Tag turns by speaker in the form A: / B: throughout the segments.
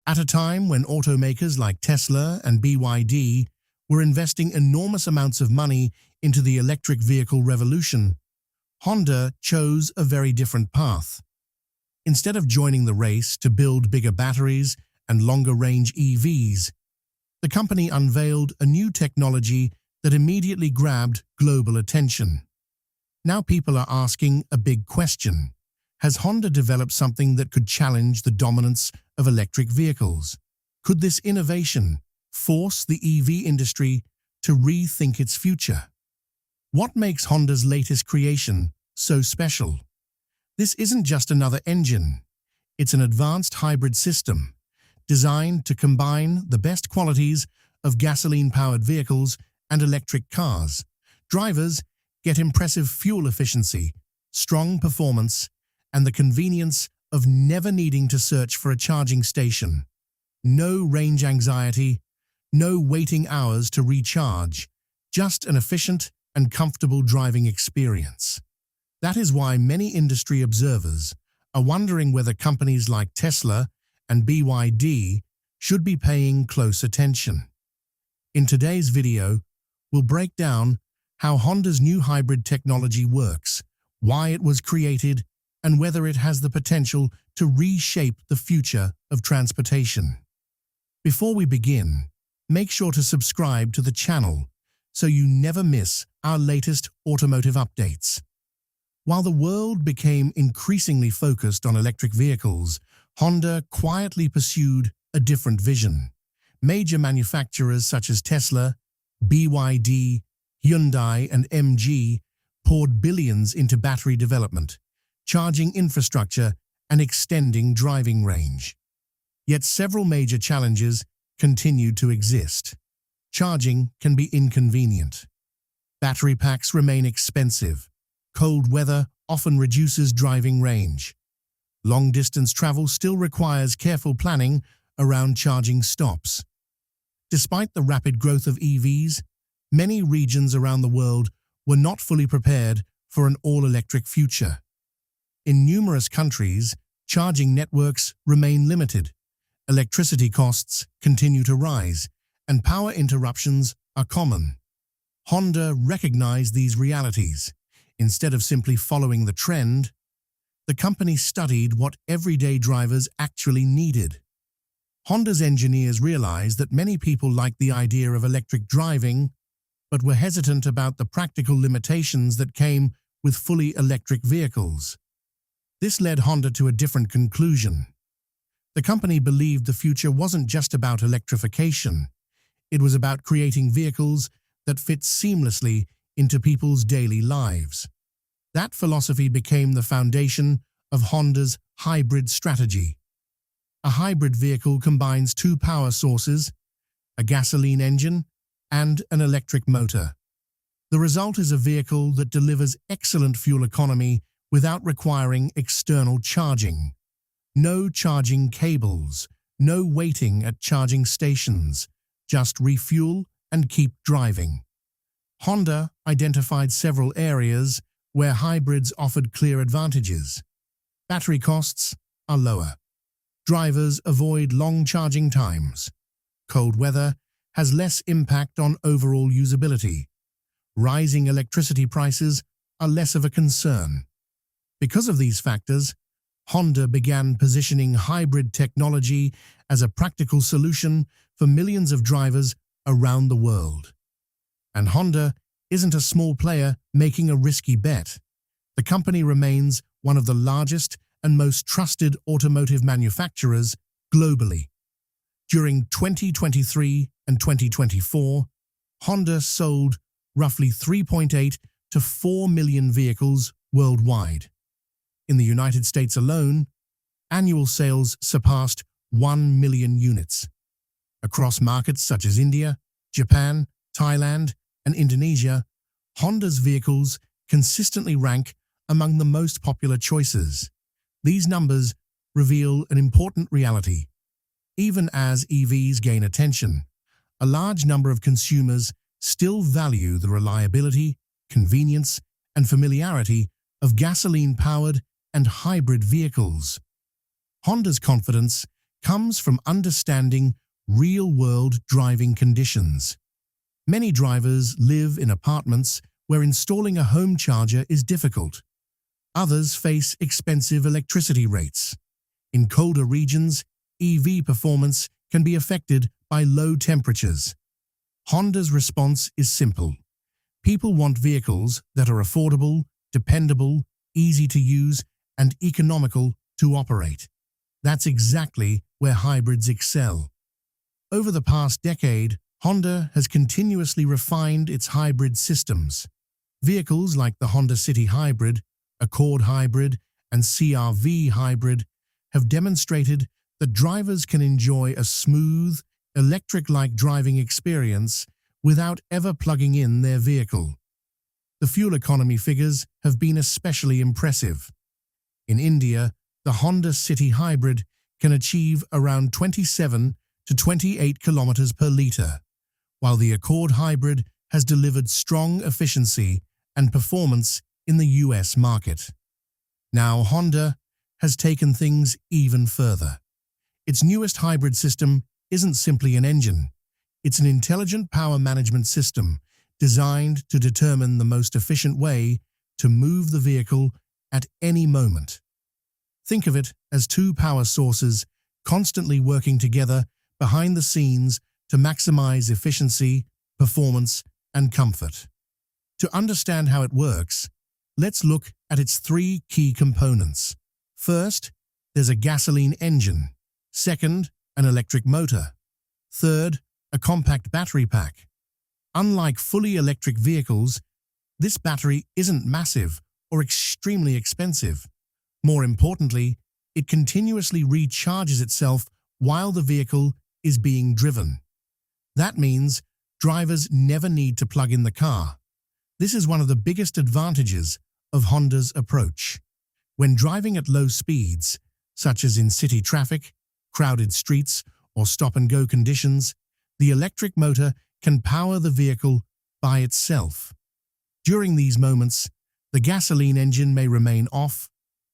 A: At a time when automakers like Tesla and BYD were investing enormous amounts of money into the electric vehicle revolution, Honda chose a very different path. Instead of joining the race to build bigger batteries and longer-range EVs, the company unveiled a new technology that immediately grabbed global attention. Now people are asking a big question. Has Honda developed something that could challenge the dominance of electric vehicles? Could this innovation force the EV industry to rethink its future? What makes Honda's latest creation so special? This isn't just another engine. It's an advanced hybrid system designed to combine the best qualities of gasoline-powered vehicles and electric cars. Drivers get impressive fuel efficiency, strong performance, and the convenience of never needing to search for a charging station. No range anxiety, no waiting hours to recharge, just an efficient and comfortable driving experience. That is why many industry observers are wondering whether companies like Tesla and BYD should be paying close attention. In today's video, we'll break down how Honda's new hybrid technology works, why it was created, and whether it has the potential to reshape the future of transportation. Before we begin, make sure to subscribe to the channel so you never miss our latest automotive updates. While the world became increasingly focused on electric vehicles, Honda quietly pursued a different vision. Major manufacturers such as Tesla, BYD, Hyundai, and MG poured billions into battery development, charging infrastructure, and extending driving range. Yet several major challenges continued to exist. Charging can be inconvenient. Battery packs remain expensive. Cold weather often reduces driving range. Long-distance travel still requires careful planning around charging stops. Despite the rapid growth of EVs, many regions around the world were not fully prepared for an all-electric future. In numerous countries, charging networks remain limited. Electricity costs continue to rise, and power interruptions are common. Honda recognized these realities. Instead of simply following the trend, the company studied what everyday drivers actually needed. Honda's engineers realized that many people liked the idea of electric driving, but were hesitant about the practical limitations that came with fully electric vehicles. This led Honda to a different conclusion. The company believed the future wasn't just about electrification. It was about creating vehicles that fit seamlessly into people's daily lives. That philosophy became the foundation of Honda's hybrid strategy. A hybrid vehicle combines two power sources, a gasoline engine and an electric motor. The result is a vehicle that delivers excellent fuel economy without requiring external charging. No charging cables, no waiting at charging stations, just refuel and keep driving. Honda identified several areas where hybrids offered clear advantages. Battery costs are lower. Drivers avoid long charging times. Cold weather has less impact on overall usability. Rising electricity prices are less of a concern. Because of these factors, Honda began positioning hybrid technology as a practical solution for millions of drivers around the world. And Honda isn't a small player making a risky bet. The company remains one of the largest and most trusted automotive manufacturers globally. During 2023 and 2024, Honda sold roughly 3.8 to 4 million vehicles worldwide. In the United States alone, annual sales surpassed 1 million units. Across markets such as India, Japan, Thailand, and Indonesia, Honda's vehicles consistently rank among the most popular choices. These numbers reveal an important reality. Even as EVs gain attention, a large number of consumers still value the reliability, convenience, and familiarity of gasoline-powered and hybrid vehicles. Honda's confidence comes from understanding real-world driving conditions. Many drivers live in apartments where installing a home charger is difficult. Others face expensive electricity rates. In colder regions, EV performance can be affected by low temperatures. Honda's response is simple. People want vehicles that are affordable, dependable, easy to use, and economical to operate. That's exactly where hybrids excel. Over the past decade, Honda has continuously refined its hybrid systems. Vehicles like the Honda City Hybrid, Accord Hybrid, and CR-V Hybrid have demonstrated that drivers can enjoy a smooth, electric-like driving experience without ever plugging in their vehicle. The fuel economy figures have been especially impressive. In India, the Honda City Hybrid can achieve around 27 to 28 kilometers per litre, while the Accord Hybrid has delivered strong efficiency and performance in the US market. Now Honda has taken things even further. Its newest hybrid system isn't simply an engine. It's an intelligent power management system designed to determine the most efficient way to move the vehicle at any moment. Think of it as two power sources constantly working together behind the scenes to maximize efficiency, performance, and comfort. To understand how it works, let's look at its three key components. First, there's a gasoline engine. Second, an electric motor. Third, a compact battery pack. Unlike fully electric vehicles, this battery isn't massive or extremely expensive. More importantly, it continuously recharges itself while the vehicle is being driven. That means drivers never need to plug in the car. This is one of the biggest advantages of Honda's approach. When driving at low speeds, such as in city traffic, crowded streets, or stop-and-go conditions, the electric motor can power the vehicle by itself. During these moments, the gasoline engine may remain off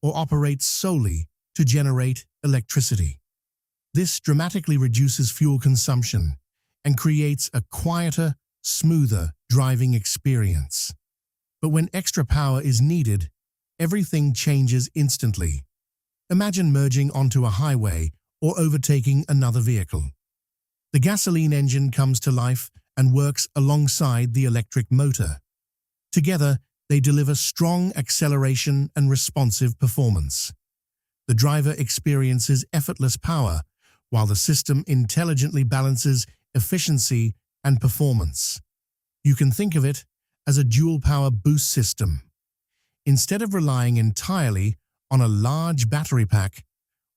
A: or operate solely to generate electricity. This dramatically reduces fuel consumption and creates a quieter, smoother driving experience. But when extra power is needed, everything changes instantly. Imagine merging onto a highway or overtaking another vehicle. The gasoline engine comes to life and works alongside the electric motor. Together, they deliver strong acceleration and responsive performance. The driver experiences effortless power, while the system intelligently balances efficiency and performance. You can think of it as a dual-power boost system. Instead of relying entirely on a large battery pack,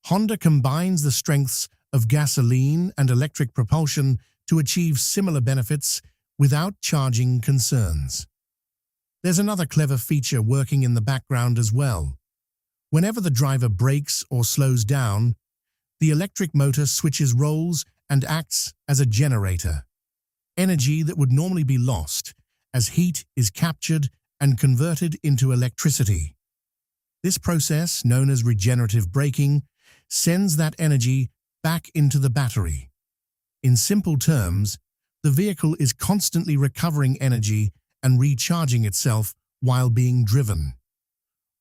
A: Honda combines the strengths of gasoline and electric propulsion to achieve similar benefits without charging concerns. There's another clever feature working in the background as well. Whenever the driver brakes or slows down, the electric motor switches roles and acts as a generator. Energy that would normally be lost as heat is captured and converted into electricity. This process, known as regenerative braking, sends that energy back into the battery. In simple terms, the vehicle is constantly recovering energy and recharging itself while being driven.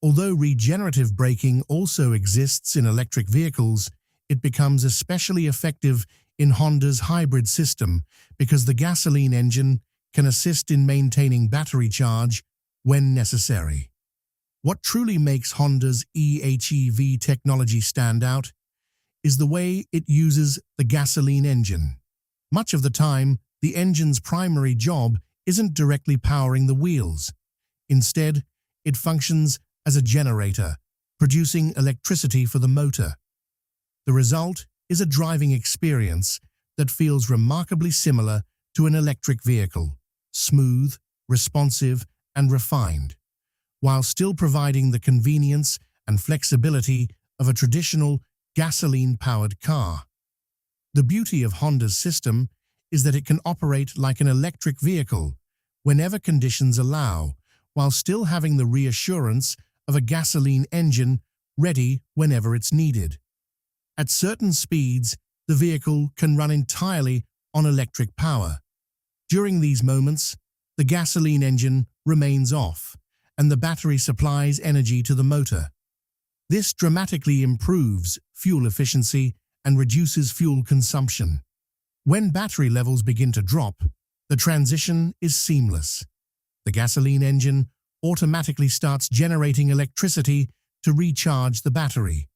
A: Although regenerative braking also exists in electric vehicles, it becomes especially effective in Honda's hybrid system because the gasoline engine can assist in maintaining battery charge when necessary. What truly makes Honda's eHEV technology stand out is the way it uses the gasoline engine. Much of the time, the engine's primary job isn't directly powering the wheels. Instead, it functions as a generator, producing electricity for the motor. The result is a driving experience that feels remarkably similar to an electric vehicle, smooth, responsive, and refined, while still providing the convenience and flexibility of a traditional gasoline-powered car. The beauty of Honda's system is that it can operate like an electric vehicle whenever conditions allow, while still having the reassurance of a gasoline engine ready whenever it's needed. At certain speeds, the vehicle can run entirely on electric power. During these moments, the gasoline engine remains off, and the battery supplies energy to the motor. This dramatically improves fuel efficiency and reduces fuel consumption. When battery levels begin to drop, the transition is seamless. The gasoline engine automatically starts generating electricity to recharge the battery.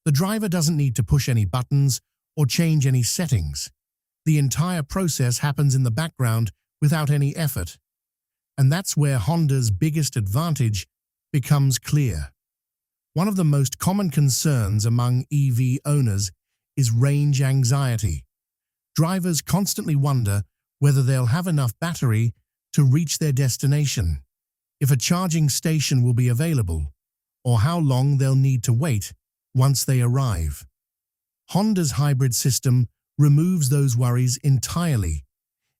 A: The driver doesn't need to push any buttons or change any settings. The entire process happens in the background without any effort. And that's where Honda's biggest advantage becomes clear. One of the most common concerns among EV owners is range anxiety. Drivers constantly wonder whether they'll have enough battery to reach their destination, if a charging station will be available, or how long they'll need to wait once they arrive. Honda's hybrid system removes those worries entirely.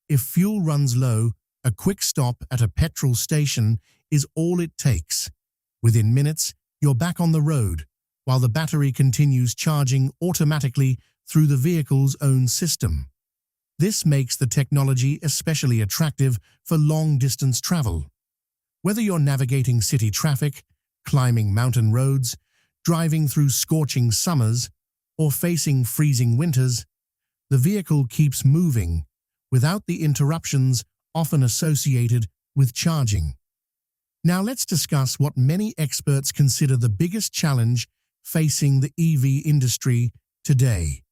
A: If fuel runs low, a quick stop at a petrol station is all it takes. Within minutes, you're back on the road, while the battery continues charging automatically through the vehicle's own system. This makes the technology especially attractive for long-distance travel. Whether you're navigating city traffic, climbing mountain roads, driving through scorching summers, or facing freezing winters, the vehicle keeps moving without the interruptions often associated with charging. Now let's discuss what many experts consider the biggest challenge facing the EV industry today.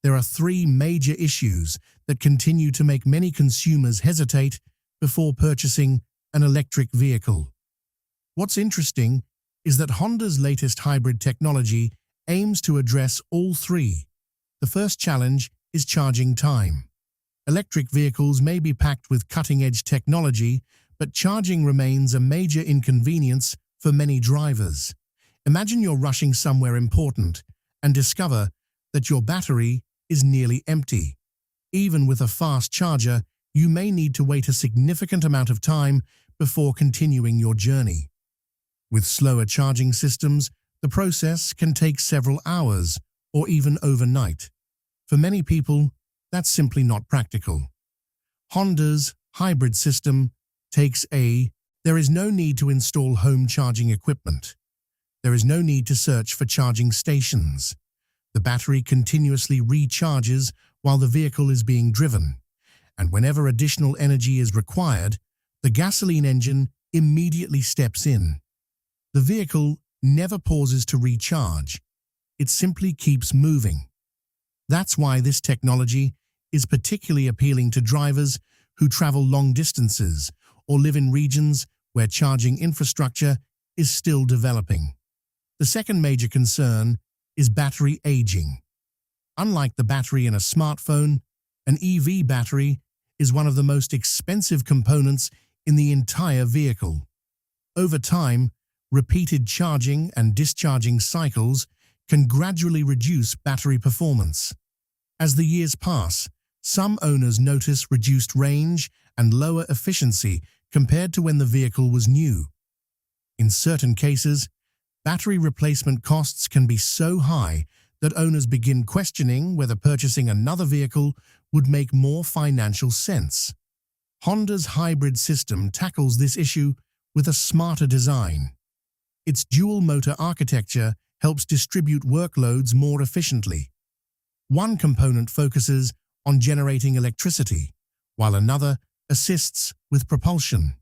A: There are three major issues that continue to make many consumers hesitate before purchasing an electric vehicle. What's interesting is that Honda's latest hybrid technology aims to address all three. The first challenge is charging time. Electric vehicles may be packed with cutting-edge technology, but charging remains a major inconvenience for many drivers. Imagine you're rushing somewhere important and discover that your battery is nearly empty. Even with a fast charger, you may need to wait a significant amount of time before continuing your journey. With slower charging systems, the process can take several hours or even overnight. For many people, that's simply not practical. Honda's hybrid system there is no need to install home charging equipment. There is no need to search for charging stations. The battery continuously recharges while the vehicle is being driven, and whenever additional energy is required, the gasoline engine immediately steps in. The vehicle never pauses to recharge. It simply keeps moving. That's why this technology is particularly appealing to drivers who travel long distances or live in regions where charging infrastructure is still developing. The second major concern is battery aging. Unlike the battery in a smartphone, an EV battery is one of the most expensive components in the entire vehicle. Over time, repeated charging and discharging cycles can gradually reduce battery performance. As the years pass, some owners notice reduced range and lower efficiency compared to when the vehicle was new. In certain cases, battery replacement costs can be so high that owners begin questioning whether purchasing another vehicle would make more financial sense. Honda's hybrid system tackles this issue with a smarter design. Its dual-motor architecture helps distribute workloads more efficiently. One component focuses on generating electricity, while another assists with propulsion.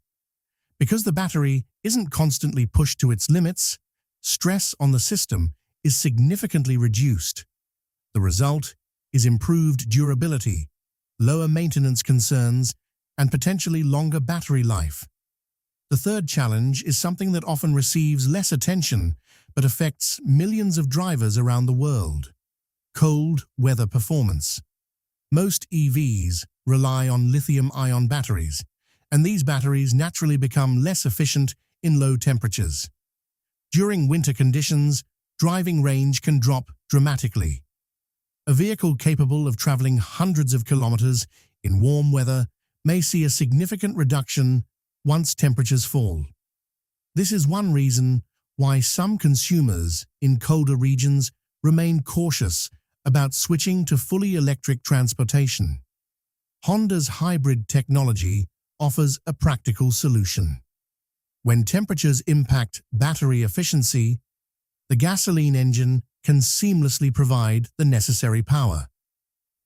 A: Because the battery isn't constantly pushed to its limits, stress on the system is significantly reduced. The result is improved durability, lower maintenance concerns, and potentially longer battery life. The third challenge is something that often receives less attention but affects millions of drivers around the world: cold weather performance. Most EVs rely on lithium-ion batteries, and these batteries naturally become less efficient in low temperatures. During winter conditions, driving range can drop dramatically. A vehicle capable of traveling hundreds of kilometers in warm weather may see a significant reduction once temperatures fall. This is one reason why some consumers in colder regions remain cautious about switching to fully electric transportation. Honda's hybrid technology offers a practical solution. When temperatures impact battery efficiency, the gasoline engine can seamlessly provide the necessary power.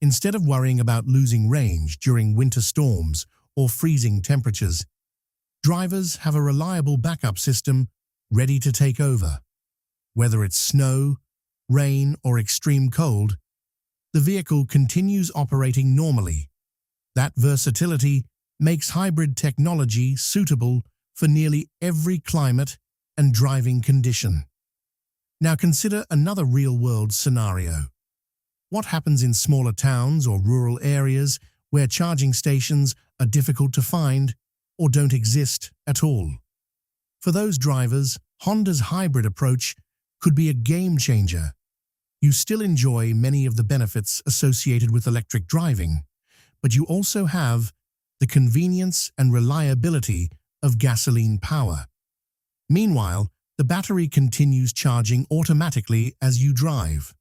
A: Instead of worrying about losing range during winter storms or freezing temperatures, drivers have a reliable backup system ready to take over. Whether it's snow, rain, or extreme cold, the vehicle continues operating normally. That versatility makes hybrid technology suitable for nearly every climate and driving condition. Now consider another real-world scenario. What happens in smaller towns or rural areas where charging stations are difficult to find or don't exist at all? For those drivers, Honda's hybrid approach could be a game changer. You still enjoy many of the benefits associated with electric driving, but you also have the convenience and reliability of gasoline power. Meanwhile, the battery continues charging automatically as you drive.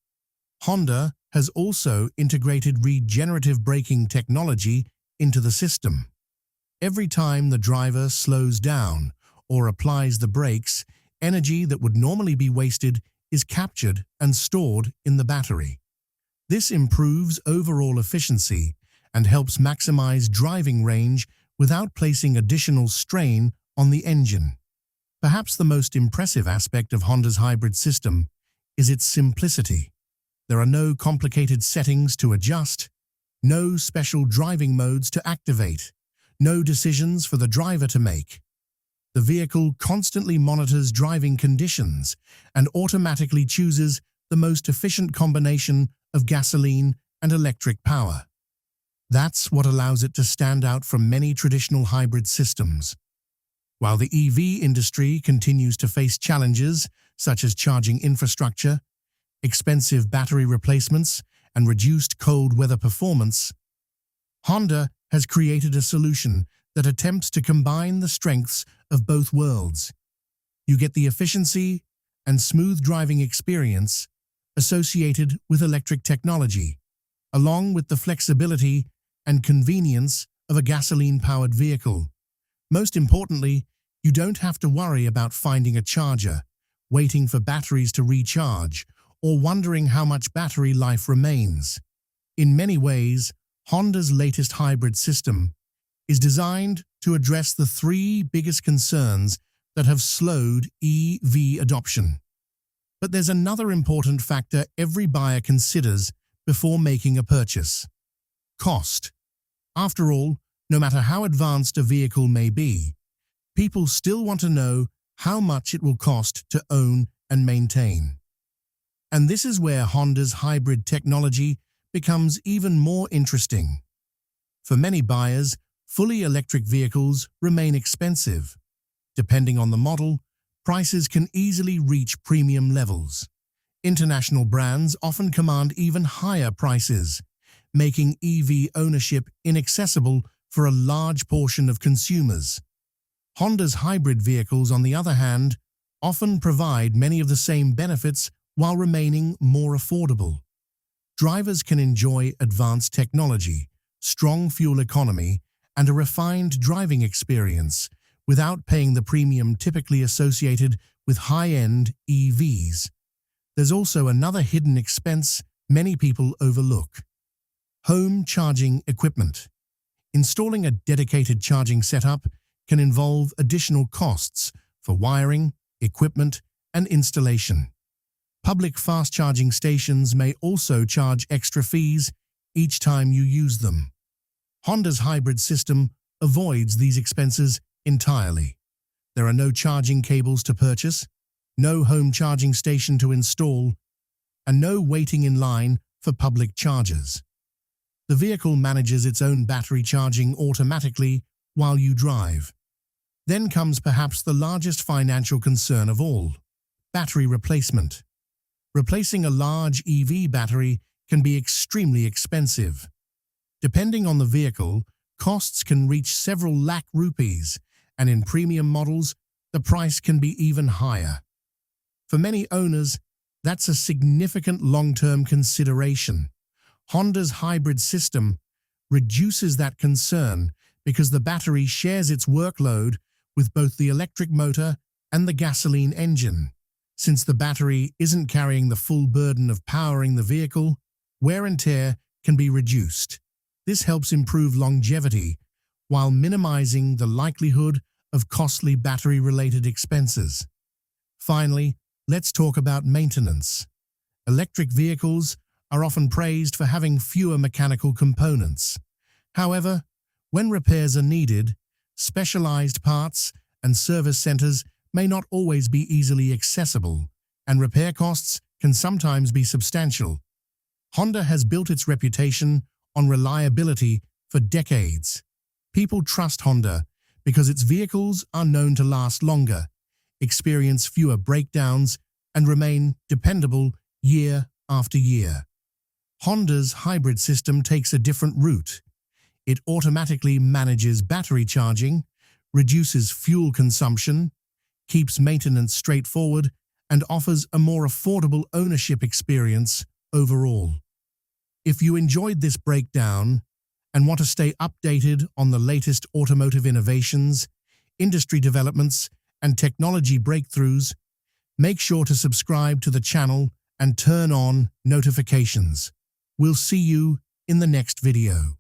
A: Honda has also integrated regenerative braking technology into the system. Every time the driver slows down or applies the brakes, energy that would normally be wasted is captured and stored in the battery. This improves overall efficiency and helps maximize driving range without placing additional strain on the engine. Perhaps the most impressive aspect of Honda's hybrid system is its simplicity. There are no complicated settings to adjust, no special driving modes to activate, no decisions for the driver to make. The vehicle constantly monitors driving conditions and automatically chooses the most efficient combination of gasoline and electric power. That's what allows it to stand out from many traditional hybrid systems. While the EV industry continues to face challenges such as charging infrastructure, expensive battery replacements, and reduced cold weather performance, Honda has created a solution that attempts to combine the strengths of both worlds. You get the efficiency and smooth driving experience associated with electric technology, along with the flexibility and convenience of a gasoline-powered vehicle. Most importantly, you don't have to worry about finding a charger, waiting for batteries to recharge, or wondering how much battery life remains. In many ways, Honda's latest hybrid system is designed to address the three biggest concerns that have slowed EV adoption. But there's another important factor every buyer considers before making a purchase: cost. After all, no matter how advanced a vehicle may be, people still want to know how much it will cost to own and maintain. And this is where Honda's hybrid technology becomes even more interesting. For many buyers, fully electric vehicles remain expensive. Depending on the model, prices can easily reach premium levels. International brands often command even higher prices, making EV ownership inaccessible for a large portion of consumers. Honda's hybrid vehicles, on the other hand, often provide many of the same benefits while remaining more affordable. Drivers can enjoy advanced technology, strong fuel economy, and a refined driving experience without paying the premium typically associated with high-end EVs. There's also another hidden expense many people overlook: home charging equipment. Installing a dedicated charging setup can involve additional costs for wiring, equipment, and installation. Public fast-charging stations may also charge extra fees each time you use them. Honda's hybrid system avoids these expenses entirely. There are no charging cables to purchase, no home charging station to install, and no waiting in line for public chargers. The vehicle manages its own battery charging automatically while you drive. Then comes perhaps the largest financial concern of all: battery replacement. Replacing a large EV battery can be extremely expensive. Depending on the vehicle, costs can reach several lakh rupees, and in premium models, the price can be even higher. For many owners, That's a significant long-term consideration. Honda's hybrid system reduces that concern because the battery shares its workload with both the electric motor and the gasoline engine. Since the battery isn't carrying the full burden of powering the vehicle, wear and tear can be reduced. This helps improve longevity while minimizing the likelihood of costly battery-related expenses. Finally, let's talk about maintenance. Electric vehicles are often praised for having fewer mechanical components. However, when repairs are needed, specialized parts and service centers may not always be easily accessible, and repair costs can sometimes be substantial. Honda has built its reputation on reliability for decades. People trust Honda because its vehicles are known to last longer, experience fewer breakdowns, and remain dependable year after year. Honda's hybrid system takes a different route. It automatically manages battery charging, reduces fuel consumption, keeps maintenance straightforward, and offers a more affordable ownership experience overall. If you enjoyed this breakdown and want to stay updated on the latest automotive innovations, industry developments, and technology breakthroughs, make sure to subscribe to the channel and turn on notifications. We'll see you in the next video.